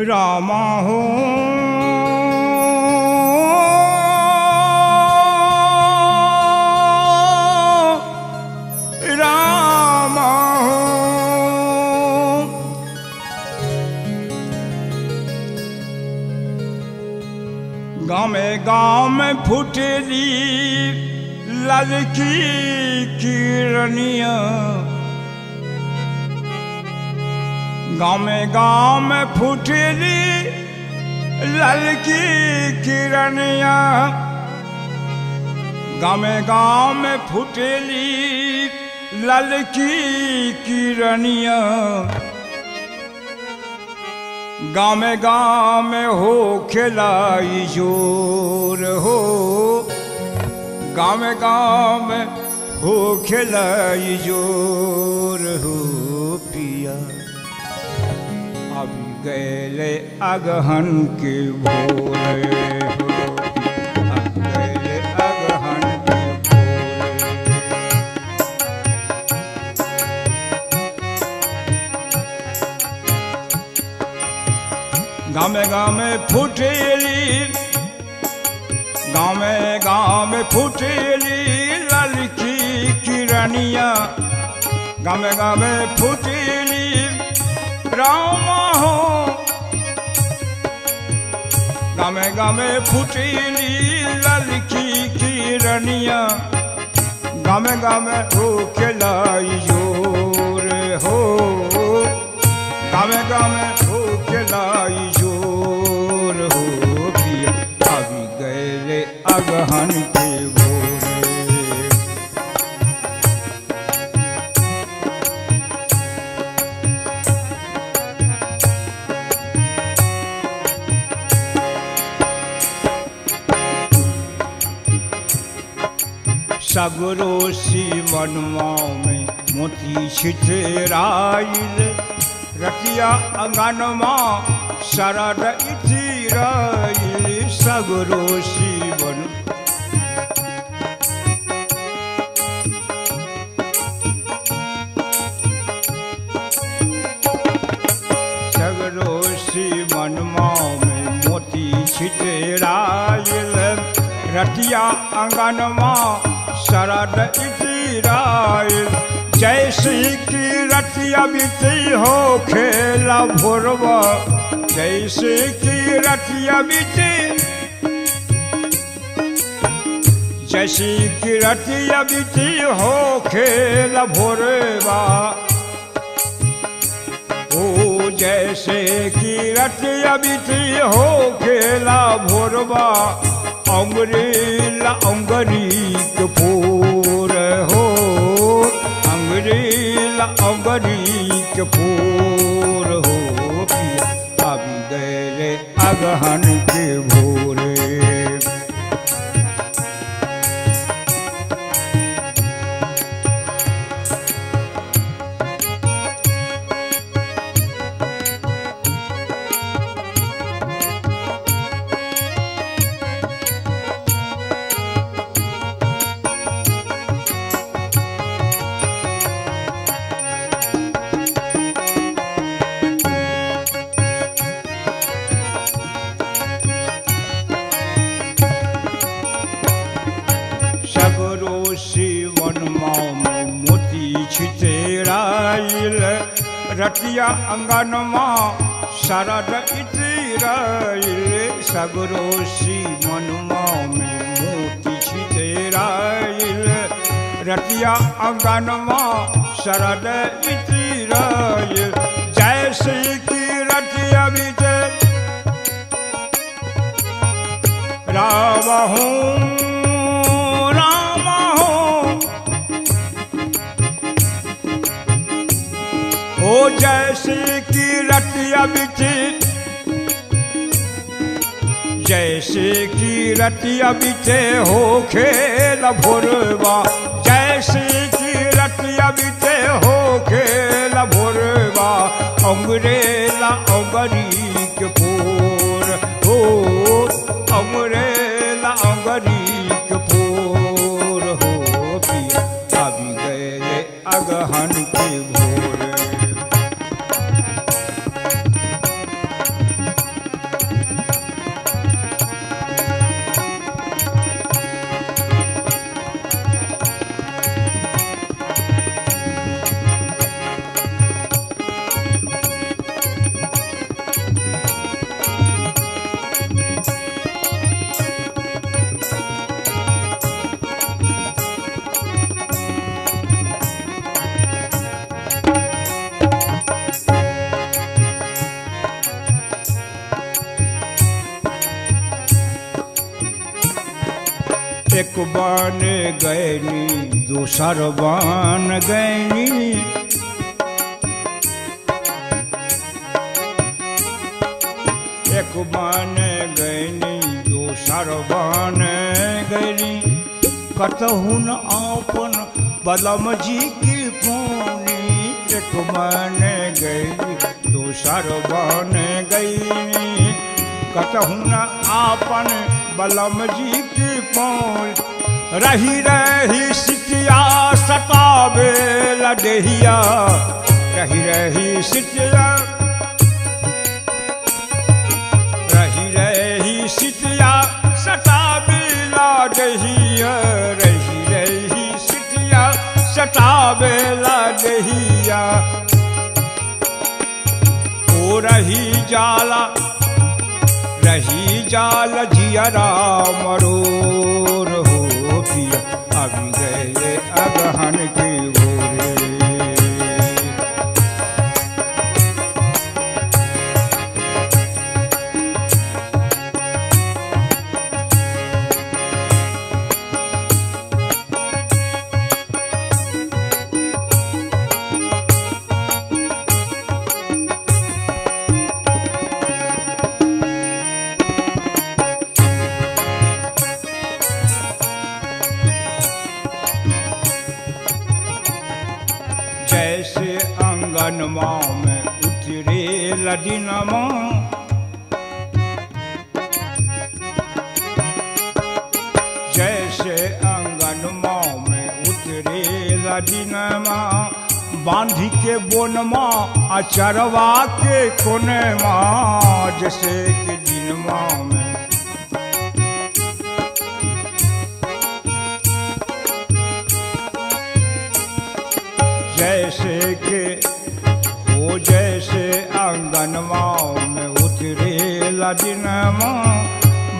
रामा हो रामा हो गाँव में फुटेली ललकी किरनिया गाँव में फुटेली ललकी किरनिया गाँव में फुटेली ललकी किरनिया गाँव में हो खिलाई जोर हो गाँव में हो खिलाई जोर हो पिया अभी गए अगहन के भोरे हो अब गए अगहन के भोरे गाँव में फुटेली गाँव में फुटेली ललकी किरनिया गाँव में फुटेली रामा हो गाँव में फुटेली ललकी किरनिया गाँव में हो खिलाई जोर हो गाँव में हो खिलाई जोर हो पिया अभी गए अगहन के भोरे सगरो सी मनवा में मोती छितराइल रतिया अंगनमा शरद इतिराइल सगरो सी मन सगरो सी मनवा में मोती छितराइल रतिया अंगनमा शरद इतिराइल जैसी की रतिया बीती हो खेला भोरवा जैसे की रतिया बीती जैसी की रतिया बीती हो खेला भोरवा ओ जैसे की रतिया बीती हो खेला भोरवा अंगरेला अंगरी के पूर हो अंगरेला अंगरी के पूर हो पिया अभी गए अगहन के भोरे छितराइल रतिया अंगनमा शरद इतिराइल सगरो सी मनमा में मोती छितराइल रतिया अंगनमा शरद इतिराइल जैसे की रतिया बीते रामा हूँ ओ जैसे की रतिया बीती जैसे की रतिया बीते हो खेल भोरवा जैसे की रतिया बीते हो खेल भोरवा अंगरेला अंगरी के पूर हो अंगरेला अंगरी के पूर हो पिया अभी गए अगहन के भोरे एक बन गैनी दूसर बन गैनी एक बन गैनी दूसर बन गैनी कतहु न आपन बलम जी की पौनी एक बन गैनी दूसर बन गैनी कतहु न आपन बलम जी की पौन रही रही सिटिया सतावे लडहिया रही रही सिटिया सतावे लडहिया रही रही सिटिया सतावे लडहिया ओ रही जाल जियरा मरोर हो पिया अभी गए अगहन के गोरे जैसे अंगनमा में उतरे लडिनमा जैसे अंगनमा में उतरे लडिनमा बांधी के बोनमा अचरवा के कोनमा जैसे के दिनमा में जैसे के हो जैसे आंगनमा में उतरे लडिनमा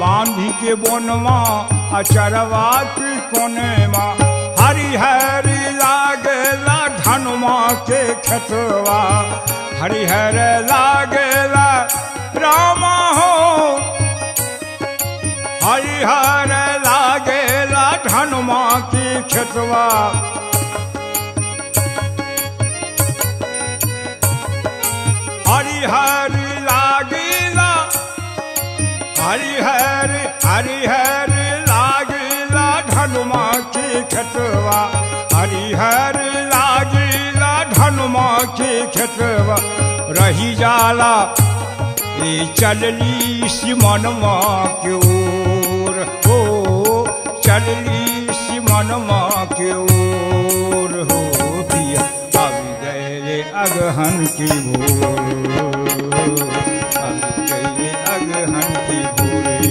बांधी के बोनमा अचरवा की कोनेमा हरी हरी लागेला धनमा के खेतवा हरी हर लागेला रामा हो हरी हर लागेला धनमा की खेतवा हरी हरी लागेला हरी हरी लागेला धनुमा की खेतवा हरी हरी लागेला धनुमा की खेतवा रही जाला ये चलली सिमनमा की ओर हो चलली सिमनमा की ओर हो पिया अभी गए अगहन की भोर अभी गए अगहन की भोरे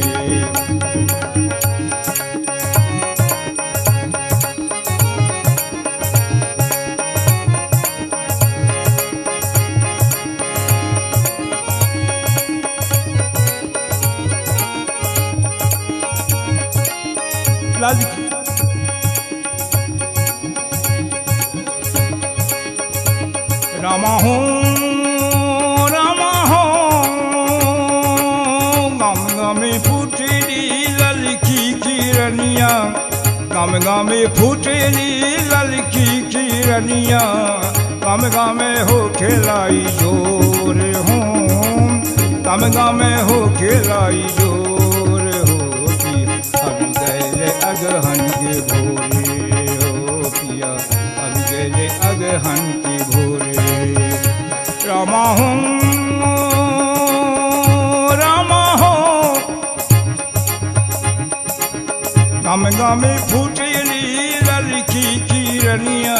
रामा हो गम गमे फुटेली ललकी किरनिया गम गमे फुटेली ललकी किरनिया गम गमे हो खेलाई जोर हो गम गमे हो खेलाई जोर हो अभी गए अगहन के भोरे हो पिया अभी गए अगहन के भोरे रामा हो गम गमे फूटेली ललकी किरनिया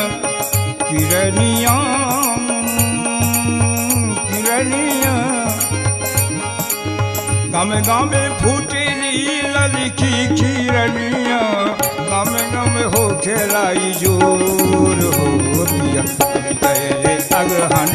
किरनिया किरनिया गम गमे फूटेली ललकी किरनिया गम गम हो खेलाई जोर हो पिया गए अगहन